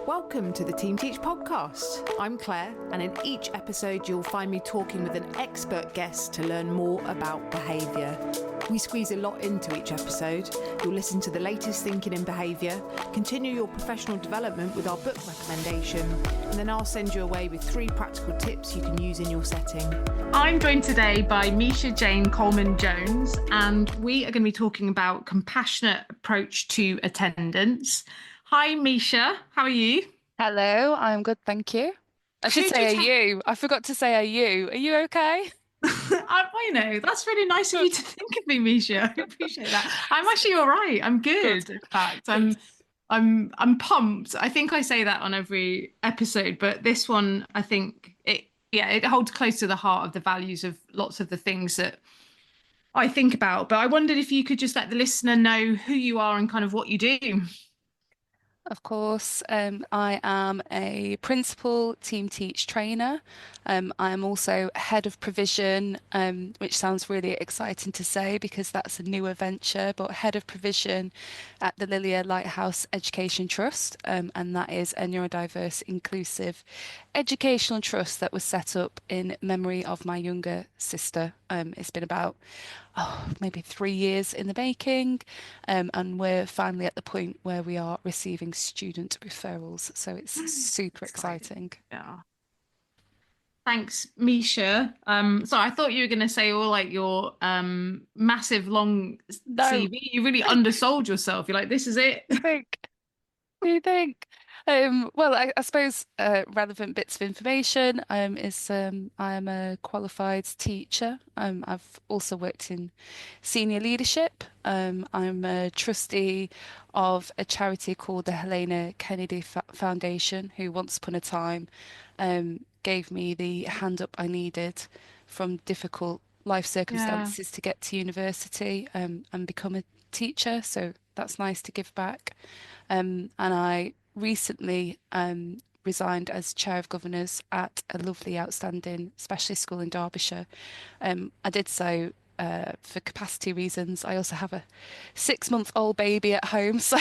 Welcome to the Team Teach podcast. I'm Clare, and in each episode you'll find me talking with an expert guest to learn more about behaviour. We squeeze a lot into each episode. You'll listen to the latest thinking in behaviour, continue your professional development with our book recommendation, and then I'll send you away with 3 practical tips you can use in your setting. I'm joined today by Mica Coleman Jones, and we are going to be talking about compassionate approach to attendance. Hi, Mica. How are you? Hello, I'm good, thank you. I should say are you. I forgot to say are you. Are you okay? I know, that's really nice of you to think of me, Mica. I appreciate that. I'm actually all right. I'm good. In fact, I'm pumped. I think I say that on every episode, but this one, I think it holds close to the heart of the values of lots of the things that I think about. But I wondered if you could just let the listener know who you are and kind of what you do. Of course, I am a principal team teach trainer. I am also head of provision, which sounds really exciting to say because that's a newer venture, but head of provision at the Lilya Lighthouse Education Trust, and that is a neurodiverse, inclusive educational trust that was set up in memory of my younger sister. It's been about maybe 3 years in the making, and we're finally at the point where we are receiving student referrals, so it's super exciting. Yeah. Thanks, Mica. So I thought you were going to say all like your massive long CV. You really undersold yourself. You're like, this is it. Do you think? Well, I suppose relevant bits of information is I am a qualified teacher. I've also worked in senior leadership. I'm a trustee of a charity called the Helena Kennedy Foundation, who once upon a time gave me the hand up I needed from difficult life circumstances to get to university and become a teacher. So that's nice to give back. And I recently resigned as chair of governors at a lovely, outstanding specialist school in Derbyshire. I did so for capacity reasons. I also have a 6-month-old baby at home, so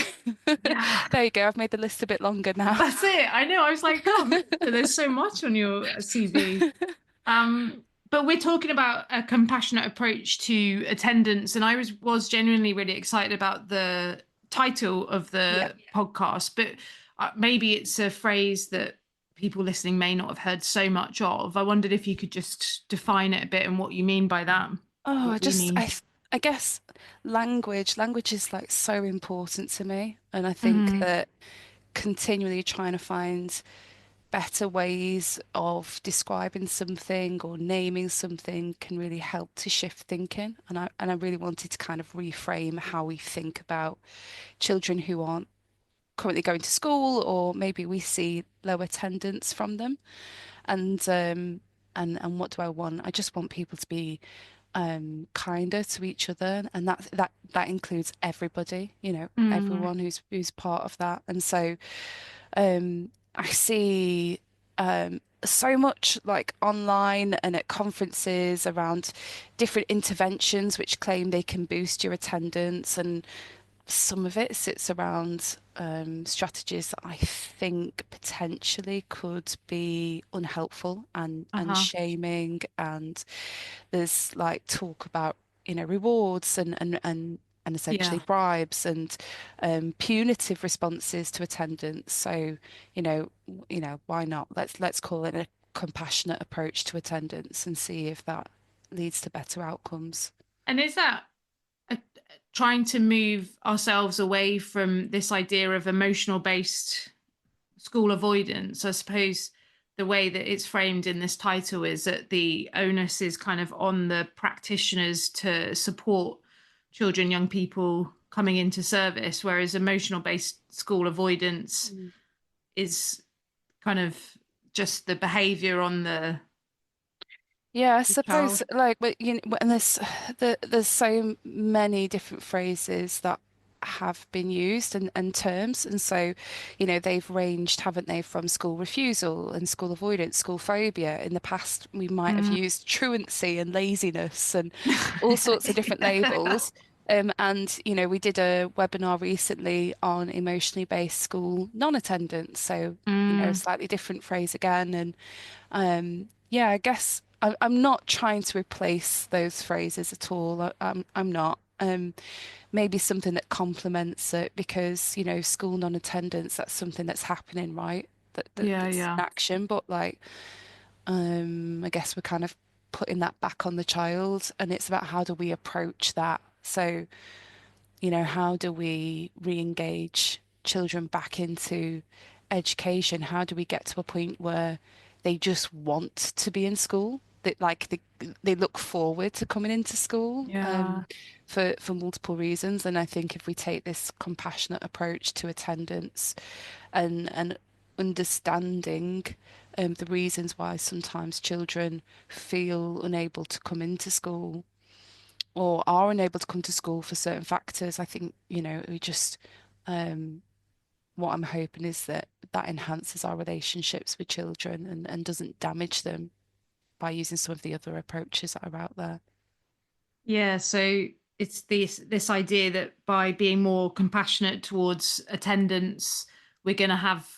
there you go. I've made the list a bit longer now. That's it. I know. I was like, oh, there's so much on your CV. But we're talking about a compassionate approach to attendance, and I was genuinely really excited about the title of the podcast, but maybe it's a phrase that people listening may not have heard so much of. I wondered if you could just define it a bit and what you mean by that. I guess language is like so important to me, and I think that continually trying to find better ways of describing something or naming something can really help to shift thinking. And I really wanted to kind of reframe how we think about children who aren't currently going to school, or maybe we see low attendance from them. And what do I want? I just want people to be kinder to each other, and that includes everybody, everyone who's part of that. And so I see so much like online and at conferences around different interventions which claim they can boost your attendance, and some of it sits around strategies that I think potentially could be unhelpful and shaming, and there's like talk about rewards and essentially bribes and punitive responses to attendance. So why not? Let's call it a compassionate approach to attendance and see if that leads to better outcomes. And is that trying to move ourselves away from this idea of emotional based school avoidance? I suppose the way that it's framed in this title is that the onus is kind of on the practitioners to support children, young people coming into service, whereas emotional based school avoidance is kind of just the behavior on the I suppose child. Like, but and there's so many different phrases that have been used and terms, and so they've ranged, haven't they, from school refusal and school avoidance, school phobia. In the past we might have used truancy and laziness and all sorts of different labels. And we did a webinar recently on emotionally based school non-attendance. So, a Mm, slightly different phrase again. And yeah, I guess I'm not trying to replace those phrases at all. I'm not. Maybe something that complements it because, school non-attendance, that's something that's happening, right? yeah, That's yeah. an action, but like, I guess we're kind of putting that back on the child, and it's about how do we approach that. So, how do we re-engage children back into education? How do we get to a point where they just want to be in school? That like they look forward to coming into school Yeah. for multiple reasons. And I think if we take this compassionate approach to attendance and understanding the reasons why sometimes children feel unable to come into school or are unable to come to school for certain factors, I think, we just, um, what I'm hoping is that that enhances our relationships with children and doesn't damage them by using some of the other approaches that are out there. Yeah, so it's this idea that by being more compassionate towards attendance, we're going to have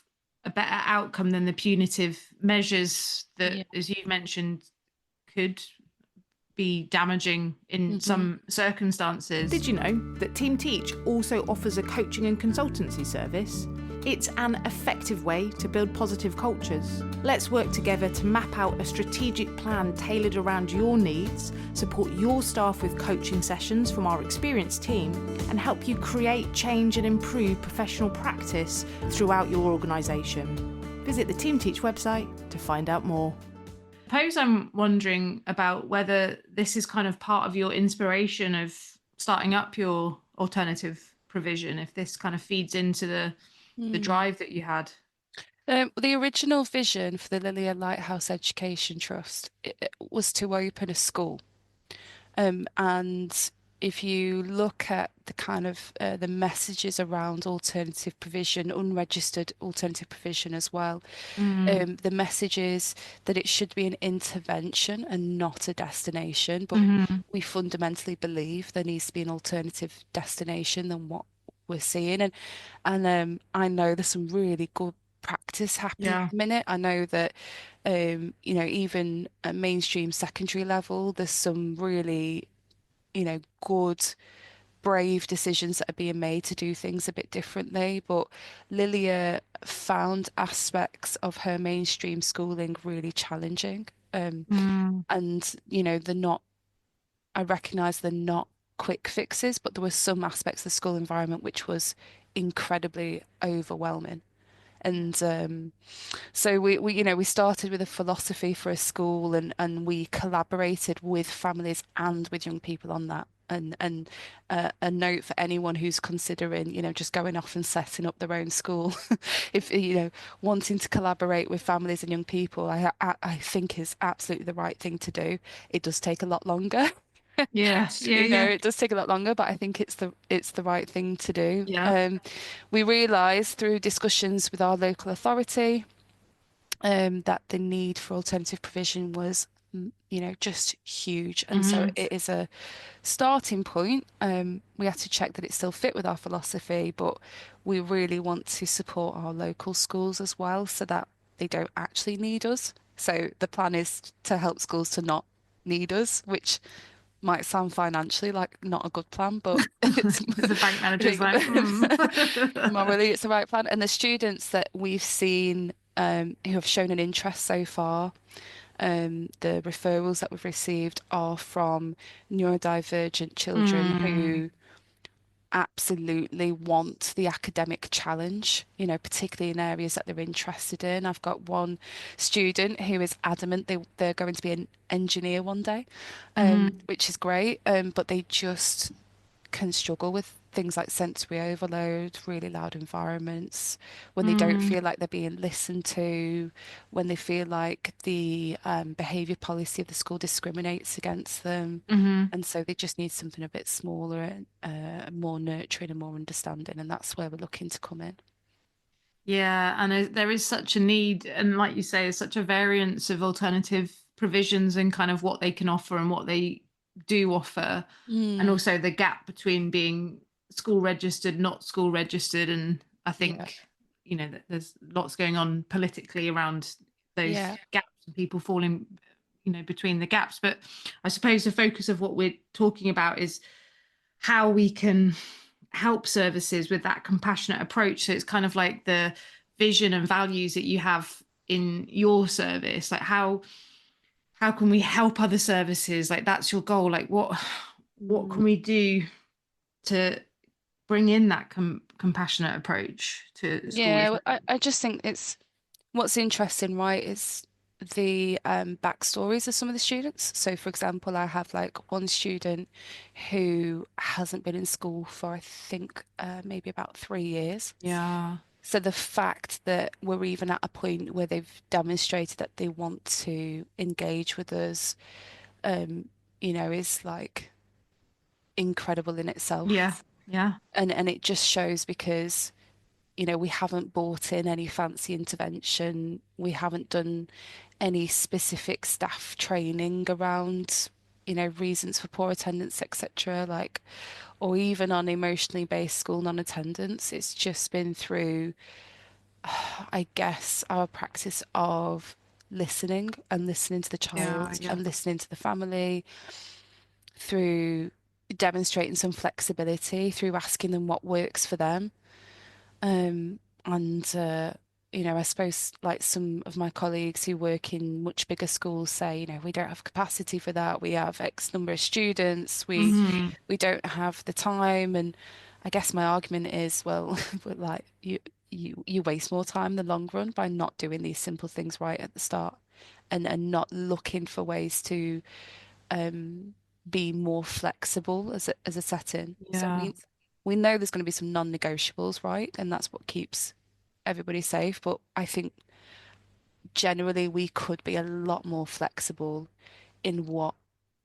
a better outcome than the punitive measures that, Yeah. as you mentioned, could be damaging in Hmm. some circumstances. Did you know that Team Teach also offers a coaching and consultancy service? It's an effective way to build positive cultures. Let's work together to map out a strategic plan tailored around your needs, support your staff with coaching sessions from our experienced team, and help you create, change, and improve professional practice throughout your organisation. Visit the Team Teach website to find out more. I suppose I'm wondering about whether this is kind of part of your inspiration of starting up your alternative provision, if this kind of feeds into the Mm. drive that you had. The original vision for the Lilya Lighthouse Education Trust it was to open a school. And if you look at the kind of the messages around alternative provision, unregistered alternative provision as well, Mm, the message is that it should be an intervention and not a destination. But mm-hmm. we fundamentally believe there needs to be an alternative destination than what we're seeing. And I know there's some really good practice happening at Yeah. the minute. I know that even at mainstream secondary level, there's some really, good, brave decisions that are being made to do things a bit differently. But Lilia found aspects of her mainstream schooling really challenging. Mm, And, they're not, I recognise they're not quick fixes, but there were some aspects of the school environment which was incredibly overwhelming. And so we started with a philosophy for a school, and we collaborated with families and with young people on that. And a note for anyone who's considering, just going off and setting up their own school, if wanting to collaborate with families and young people, I think is absolutely the right thing to do. It does take a lot longer. yeah. Yeah. Yeah. It does take a lot longer, but I think it's the right thing to do. Yeah. We realised through discussions with our local authority that the need for alternative provision was, just huge, and so Mm-hmm. it is a starting point. We have to check that it still fit with our philosophy, but we really want to support our local schools as well, so that they don't actually need us. So the plan is to help schools to not need us, which might sound financially like not a good plan, but it's The bank I manager's think like, morally it's the right plan. And the students that we've seen who have shown an interest so far, the referrals that we've received are from neurodivergent children mm, who absolutely want the academic challenge, particularly in areas that they're interested in. I've got one student who is adamant they're going to be an engineer one day, mm-hmm. which is great, but they just can struggle with things like sensory overload, really loud environments, when they don't Mm, feel like they're being listened to, when they feel like the behaviour policy of the school discriminates against them. mm-hmm. And so they just need something a bit smaller more nurturing and more understanding. And that's where we're looking to come in. Yeah, and there is such a need, and like you say, there's such a variance of alternative provisions and kind of what they can offer and what they do offer, and Mm, also the gap between being school registered, not school registered. And I yeah, think, that there's lots going on politically around those yeah. gaps and people falling, between the gaps. But I suppose the focus of what we're talking about is how we can help services with that compassionate approach. So it's kind of like the vision and values that you have in your service, like how can we help other services, like that's your goal, like what Mm. can we do to bring in that compassionate approach to schools. Yeah, I just think it's what's interesting, right, is the backstories of some of the students. So, for example, I have like one student who hasn't been in school for, I think, maybe about 3 years. Yeah, So the fact that we're even at a point where they've demonstrated that they want to engage with us, um, is like incredible in yeah, itself. yeah, And it just shows because we haven't brought in any fancy intervention. We haven't done any specific staff training around, reasons for poor attendance, etc. Like, or even on emotionally based school non-attendance. It's just been through, I guess, our practice of listening and listening to the yeah, child yeah. and listening to the family through demonstrating some flexibility, through asking them what works for them. And I suppose like some of my colleagues who work in much bigger schools say, we don't have capacity for that. We have X number of students. We Hmm. we don't have the time. And I guess my argument is, well, but like you waste more time in the long run by not doing these simple things right at the start and not looking for ways to um, be more flexible as a setting. So Yeah, we know there's going to be some non-negotiables, right? And that's what keeps everybody safe. But I think generally we could be a lot more flexible in what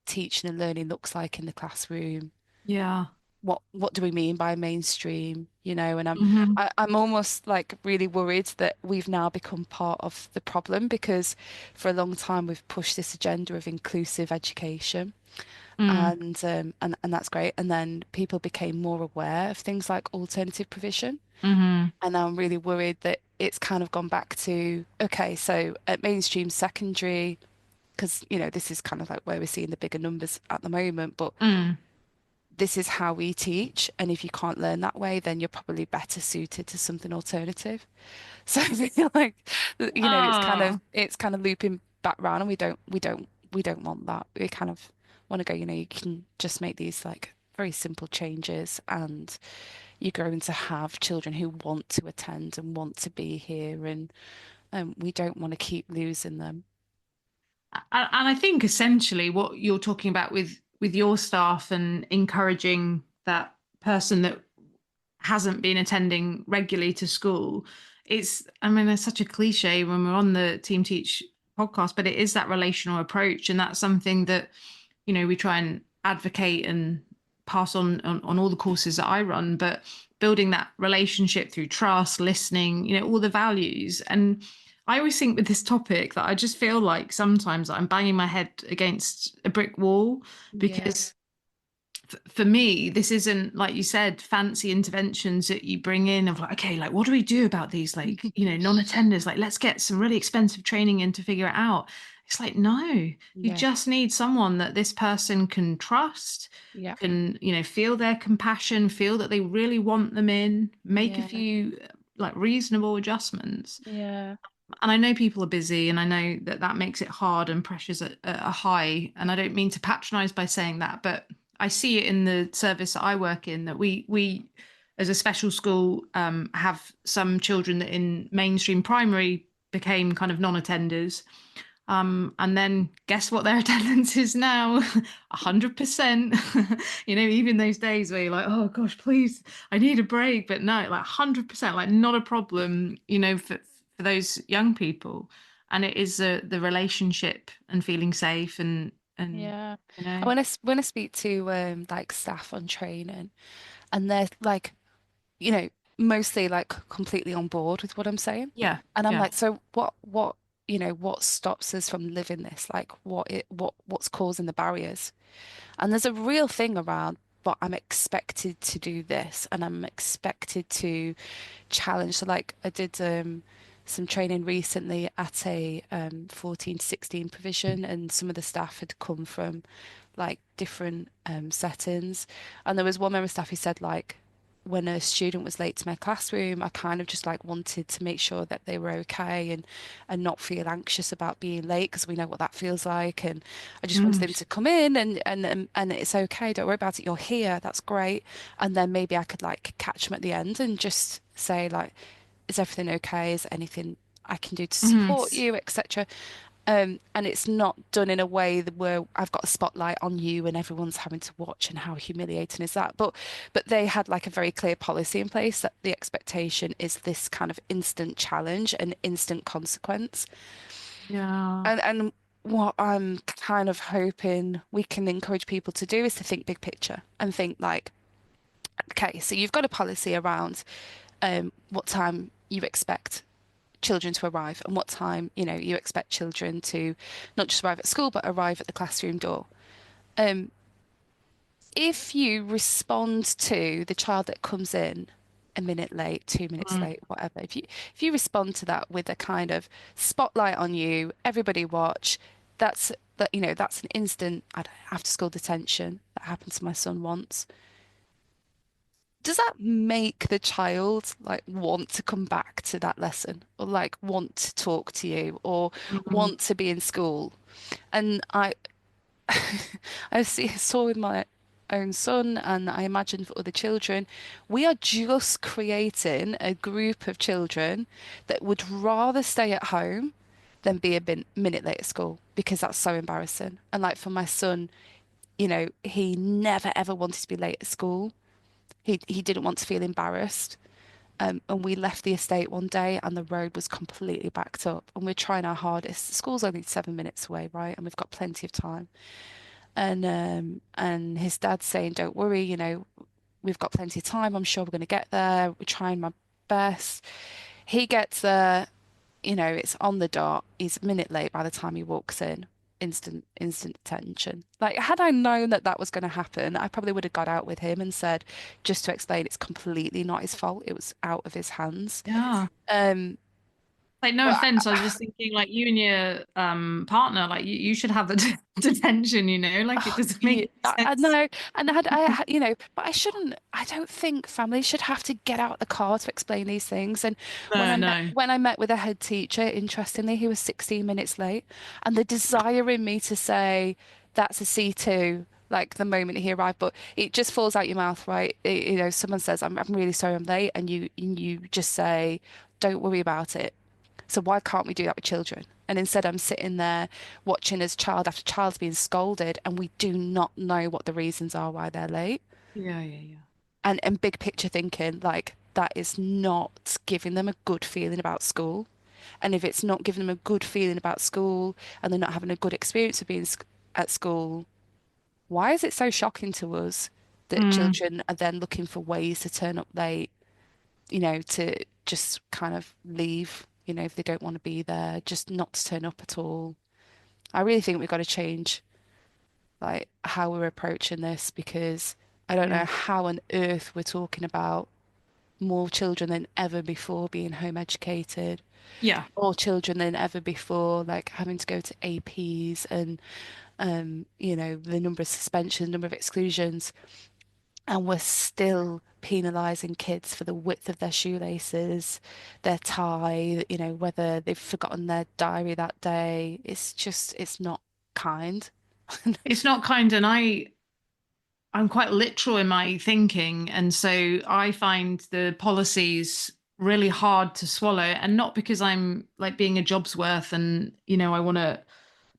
teaching and learning looks like in the classroom. yeah. What do we mean by mainstream? And Hmm. I'm almost like really worried that we've now become part of the problem because for a long time we've pushed this agenda of inclusive education. Mm. And that's great. And then people became more aware of things like alternative provision. Hmm. And I'm really worried that it's kind of gone back to, okay, so at mainstream secondary, because this is kind of like where we're seeing the bigger numbers at the moment, but Mm. this is how we teach. And if you can't learn that way, then you're probably better suited to something alternative. So I feel like, Oh, it's kind of looping back round, and we don't want that. We kind of want to go, you can just make these like very simple changes, and you're going to have children who want to attend and want to be here, and we don't want to keep losing them. and I think essentially what you're talking about with your staff and encouraging that person that hasn't been attending regularly to school, I mean, it's such a cliche when we're on the Team Teach podcast, but it is that relational approach. And that's something that, we try and advocate and pass on all the courses that I run, but building that relationship through trust, listening, all the values. And I always think with this topic that I just feel like sometimes I'm banging my head against a brick wall, Yeah. because for me, this isn't, like you said, fancy interventions that you bring in of like, okay, like what do we do about these, like, non-attenders? Like, let's get some really expensive training in to figure it out. It's like, no, you Yeah. just need someone that this person can trust, Yeah. can, feel their compassion, feel that they really want them in, make a Yeah. few like reasonable adjustments. Yeah. And I know people are busy, and I know that that makes it hard and pressures are high. And I don't mean to patronize by saying that, but I see it in the service that I work in, that we as a special school have some children that in mainstream primary became kind of non-attenders. And then guess what their attendance is now? 100%. Even those days where you're like, oh gosh, please, I need a break. But no, like 100%, like not a problem, for those young people. And it is the relationship and feeling safe and Yeah. you know, And when I speak to like staff on training, and they're like, you know, mostly like completely on board with what I'm saying. yeah, And I'm yeah. like, so what, what stops us from living this? Like what's causing the barriers? And there's a real thing around, but I'm expected to do this and I'm expected to challenge. So like I did some training recently at a 14 to 16 provision, and some of the staff had come from like different settings. And there was one member of staff who said like, when a student was late to my classroom, I kind of just like wanted to make sure that they were okay and not feel anxious about being late, because we know what that feels like. And I just wanted them to come in and it's okay. Don't worry about it. You're here. That's great. And then maybe I could like catch them at the end and just say like, is everything okay? Is there anything I can do to Mm-hmm. support you, etc. And it's not done in a way where I've got a spotlight on you and everyone's having to watch, and how humiliating is that? But they had like a very clear policy in place that the expectation is this kind of instant challenge and instant consequence. Yeah. And what I'm kind of hoping we can encourage people to do is to think big picture and think like, okay, so you've got a policy around what time you expect children to arrive, and what time, you expect children to not just arrive at school, but arrive at the classroom door. Um, if you respond to the child that comes in a minute late, 2 minutes Mm. late, whatever, if you respond to that with a kind of spotlight on you, everybody watch, that's an instant after school detention. That happened to my son once. Does that make the child like want to come back to that lesson, or like want to talk to you, or Mm. want to be in school? And saw with my own son, and I imagine for other children, we are just creating a group of children that would rather stay at home than be a minute late at school, because that's so embarrassing. And like for my son, he never ever wanted to be late at school. He didn't want to feel embarrassed. And we left the estate one day and the road was completely backed up. And we're trying our hardest. The school's only 7 minutes away, right? And we've got plenty of time. And his dad's saying, don't worry, we've got plenty of time. I'm sure we're going to get there. We're trying my best. He gets there, it's on the dot. He's a minute late by the time he walks in. Instant attention. Like, had I known that that was going to happen, I probably would have got out with him and said, just to explain, it's completely not his fault. It was out of his hands. Yeah. Um, Like, no but offense, I was just thinking, like, you and your partner, like, you should have the detention, like, it doesn't yeah, make I sense. know, and but I shouldn't. I don't think families should have to get out the car to explain these things. And No, no. when I met with a head teacher, interestingly, he was 16 minutes late, and the desire in me to say that's a C2, like the moment he arrived, but it just falls out your mouth, right? Someone says, I'm really sorry I'm late," and you just say, "Don't worry about it." So why can't we do that with children? And instead, I'm sitting there watching as child after child's being scolded, and we do not know what the reasons are why they're late. Yeah, yeah, yeah. And big picture thinking, like that is not giving them a good feeling about school. And if it's not giving them a good feeling about school, and they're not having a good experience of being at school, why is it so shocking to us that Mm. children are then looking for ways to turn up late, to just kind of leave, if they don't want to be there, just not to turn up at all. I really think we've got to change like how we're approaching this, because I don't know Yeah. how on earth we're talking about more children than ever before being home educated, Yeah. more children than ever before like having to go to APs, and the number of suspensions, number of exclusions, and we're still penalising kids for the width of their shoelaces, their tie, whether they've forgotten their diary that day. It's not kind. It's not kind, and I'm quite literal in my thinking, and so I find the policies really hard to swallow, and not because I'm like being a job's worth and I want to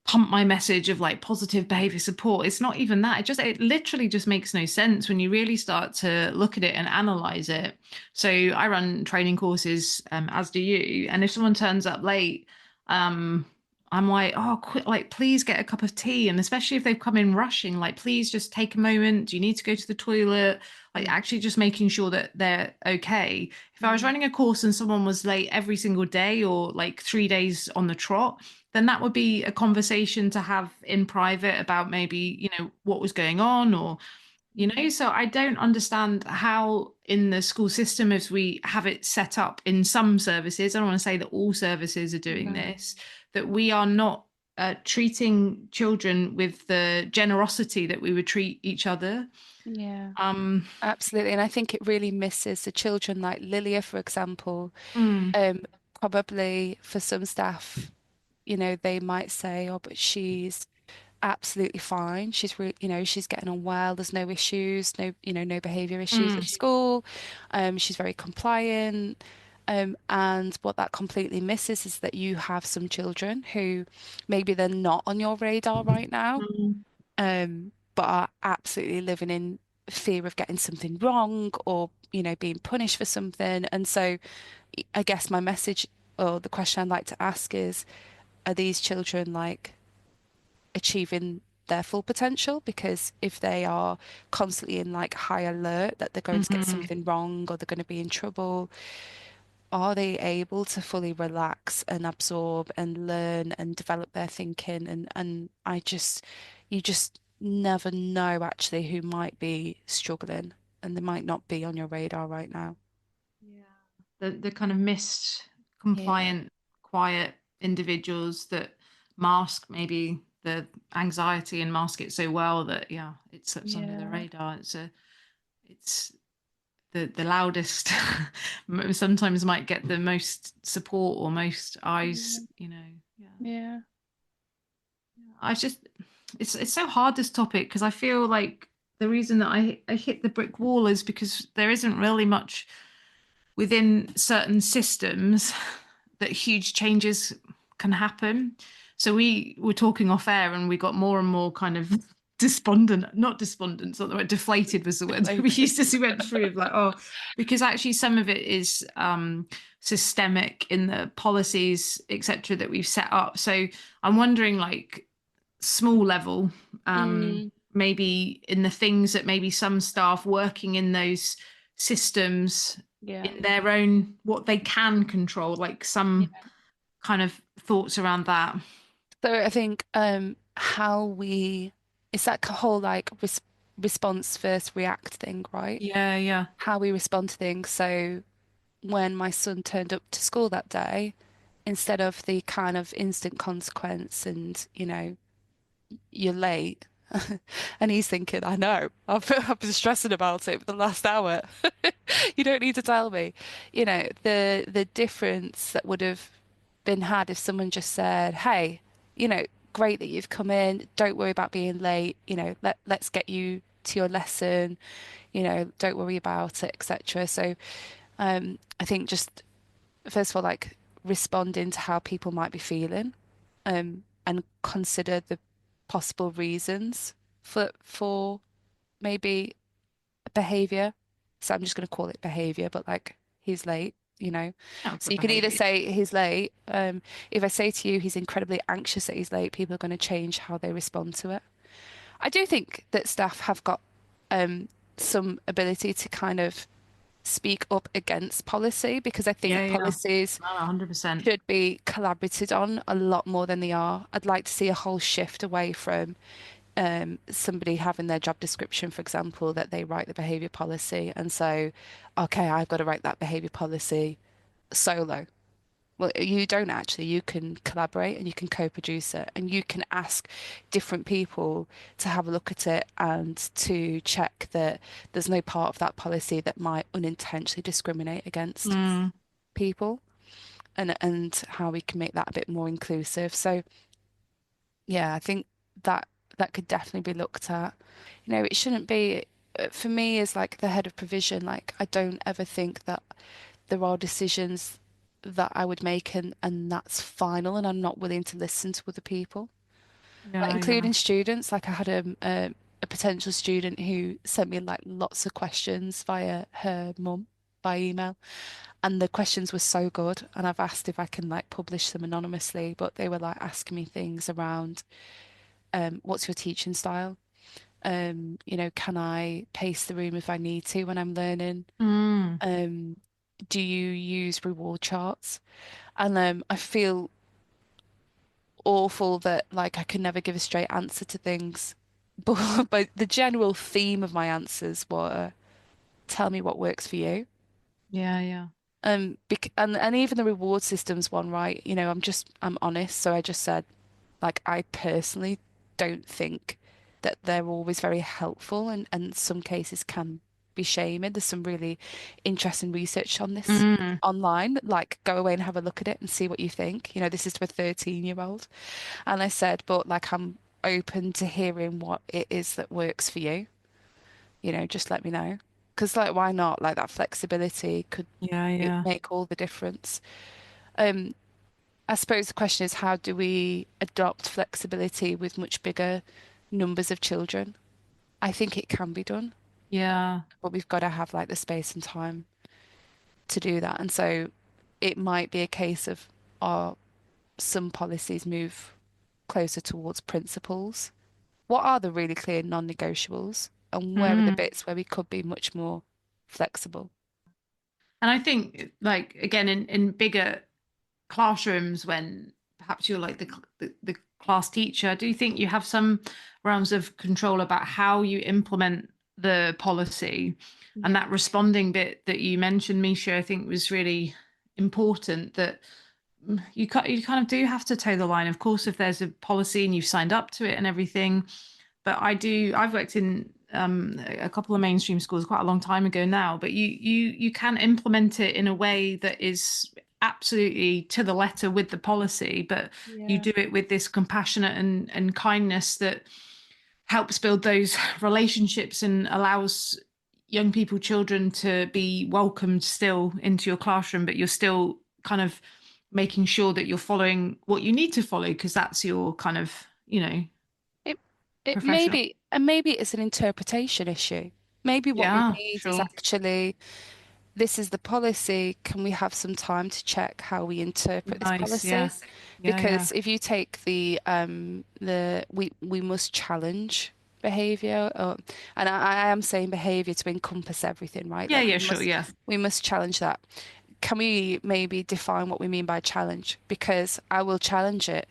pump my message of like positive behavior support. It's not even that. It literally just makes no sense when you really start to look at it and analyze it. So I run training courses, as do you. And if someone turns up late, um, I'm like, oh, quick, like, please get a cup of tea. And especially if they've come in rushing, like, please just take a moment. Do you need to go to the toilet? Like, actually just making sure that they're okay. If I was running a course and someone was late every single day, or like 3 days on the trot, then that would be a conversation to have in private about maybe, what was going on, or so I don't understand how in the school system, as we have it set up in some services, I don't want to say that all services are doing No. this, that we are not treating children with the generosity that we would treat each other. Yeah, um absolutely. And I think it really misses the children like Lilya, for example. mm, Probably for some staff, they might say, oh, but she's absolutely fine. She's really, she's getting on well. There's no issues, no behavior issues at mm, school. She's very compliant. And what that completely misses is that you have some children who maybe they're not on your radar right now, mm, but are absolutely living in fear of getting something wrong or, being punished for something. And so I guess my message or the question I'd like to ask is, are these children like achieving their full potential? Because if they are constantly in like high alert that they're going to get mhm. something wrong or they're going to be in trouble, are they able to fully relax and absorb and learn and develop their thinking? And you just never know actually who might be struggling and they might not be on your radar right now. Yeah. The kind of missed, Yeah. compliant, quiet individuals that mask maybe the anxiety and mask it so well that, yeah, it slips under the Yeah. radar. It's the loudest sometimes might get the most support or most eyes, Yeah. Yeah. Yeah. I just it's so hard, this topic, because I feel like the reason that I hit the brick wall is because there isn't really much within certain systems that huge changes can happen. So we were talking off air and we got more and more kind of despondent, not despondent, it's not the word, deflated was the word that we Deflated. used as we went through, of like, oh, because actually some of it is systemic in the policies, etc., that we've set up. So I'm wondering, like, small level, Mm, maybe in the things that maybe some staff working in those systems, yeah. in their own, what they can control, like some kind of thoughts around that. So I think how we it's that whole like response first react thing, right? Yeah, yeah. How we respond to things. So when my son turned up to school that day, instead of the kind of instant consequence and, you're late. And he's thinking, I know, I've been stressing about it for the last hour. You don't need to tell me. The difference that would have been had if someone just said, hey, great that you've come in. Don't worry about being late. Let's get you to your lesson. Don't worry about it, etc. So I think just first of all, like responding to how people might be feeling, and consider the possible reasons for maybe behavior. So I'm just going to call it behavior, but like he's late. Oh, So for you can either behavior. say he's late. If I say to you he's incredibly anxious that he's late, people are going to change how they respond to it. I do think that staff have got some ability to kind of speak up against policy because I think Yeah, yeah. policies No, 100%. should be collaborated on a lot more than they are. I'd like to see a whole shift away from somebody having their job description, for example, that they write the behavior policy. And so, okay, I've got to write that behavior policy solo. Well, you don't actually. You can collaborate and you can co-produce it and you can ask different people to have a look at it and to check that there's no part of that policy that might unintentionally discriminate against Mm. people and how we can make that a bit more inclusive. So yeah, I think that that could definitely be looked at. It shouldn't be for me as like the head of provision, like I don't ever think that there are decisions that I would make and that's final and I'm not willing to listen to other people. Like Yeah, yeah. including students, like I had a potential student who sent me like lots of questions via her mum. by email. And the questions were so good. And I've asked if I can like publish them anonymously, but they were like asking me things around what's your teaching style? Can I pace the room if I need to when I'm learning? Mm. Do you use reward charts? And I feel awful that like I can never give a straight answer to things. But the general theme of my answers were tell me what works for you. Yeah, yeah. And even the reward systems one, right? I'm honest, so I just said like I personally don't think that they're always very helpful and some cases can be shaming. There's some really interesting research on this Mm. online. Like go away and have a look at it and see what you think. This is to a 13-year-old. And I said, but like I'm open to hearing what it is that works for you. Just let me know. Because like why not? Like that flexibility could Yeah, yeah. make all the difference. Um, I suppose the question is how do we adopt flexibility with much bigger numbers of children? I think it can be done, Yeah. but we've got to have like the space and time to do that. And so it might be a case of are some policies move closer towards principles? What are the really clear non-negotiables? And where are the Mm. bits where we could be much more flexible? And I think, like, again, in bigger classrooms, when perhaps you're like the class teacher, I do think you have some realms of control about how you implement the policy. And that responding bit that you mentioned, Misha, I think was really important, that you kind of do have to toe the line. Of course, if there's a policy and you've signed up to it and everything, but I've worked in a couple of mainstream schools quite a long time ago now, but you can implement it in a way that is absolutely to the letter with the policy, but you Yeah. do it with this compassionate and kindness that helps build those relationships and allows young people, children, to be welcomed still into your classroom, but you're still kind of making sure that you're following what you need to follow, because that's your kind of, It it professional. maybe and maybe it's an interpretation issue. Maybe what we Yeah, need is sure. actually this is the policy. Can we have some time to check how we interpret this Nice. Yeah. policy? Yeah, yeah. Because if you take the we must challenge behavior, and I am saying behavior to encompass everything, right? Yeah, Like yeah, sure. Yeah. we must challenge that. Can we maybe define what we mean by challenge? Because I will challenge it,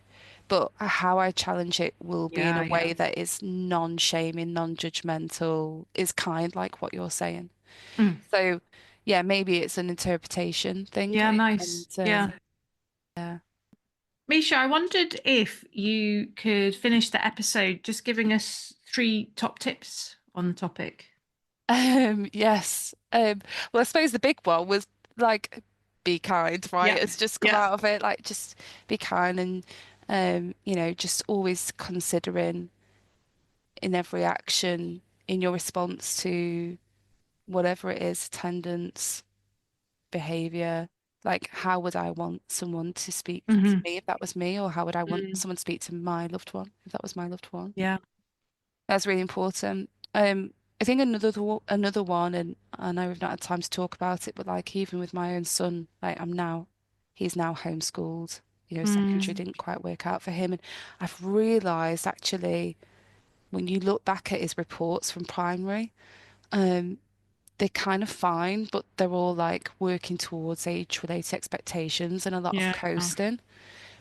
but how I challenge it will be in Yeah, a yeah. way that is non-shaming, non-judgmental, is kind, like what you're saying. Mm. So, yeah, maybe it's an interpretation thing. Yeah, And nice. Yeah. yeah. Misha, I wondered if you could finish the episode just giving us 3 top tips on the topic. Yes. Well, I suppose the big one was like be kind, right? Yeah. It's just come Yeah. out of it, like just be kind and just always considering in every action in your response to whatever it is, attendance, behavior, like how would I want someone to speak to Hmm. me if that was me, or how would I want Mm. someone to speak to my loved one if that was my loved one? Yeah. That's really important. I think another one, and I know we've not had time to talk about it, but like even with my own son, like he's now homeschooled. Secondary Mm. didn't quite work out for him, and I've realised actually when you look back at his reports from primary, um, they're kind of fine, but they're all like working towards age-related expectations and a lot of Yeah. coasting.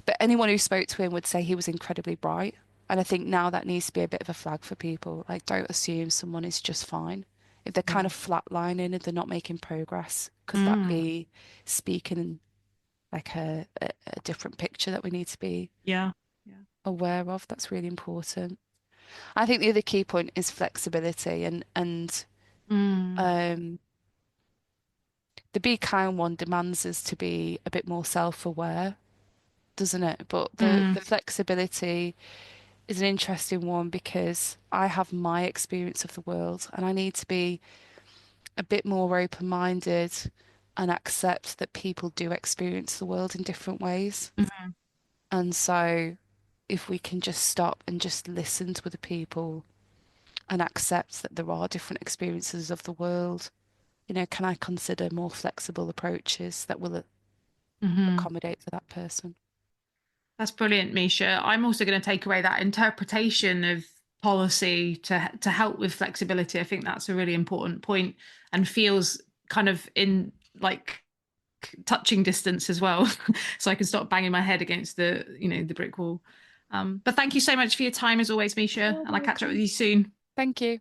But anyone who spoke to him would say he was incredibly bright. And I think now that needs to be a bit of a flag for people. Like, don't assume someone is just fine. If they're kind Yeah. of flatlining and they're not making progress, could that Mm. be speaking like a different picture that we need to be Yeah. Yeah. aware of? That's really important. I think the other key point is flexibility and Mm. um, the be kind one demands us to be a bit more self-aware, doesn't it? But Mm. the flexibility is an interesting one because I have my experience of the world and I need to be a bit more open-minded and accept that people do experience the world in different ways. Mhm. And so if we can just stop and just listen to other people and accept that there are different experiences of the world, can I consider more flexible approaches that will accommodate for that person? That's brilliant, Misha. I'm also going to take away that interpretation of policy to help with flexibility. I think that's a really important point, and feels kind of in like touching distance as well, so I can stop banging my head against the brick wall. But thank you so much for your time as always, Misha, and I'll catch up with you soon. Thank you.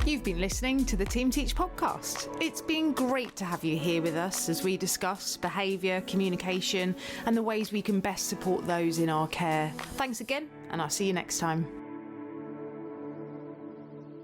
You've been listening to the Team Teach podcast. It's been great to have you here with us as we discuss behaviour, communication, and the ways we can best support those in our care. Thanks again, and I'll see you next time.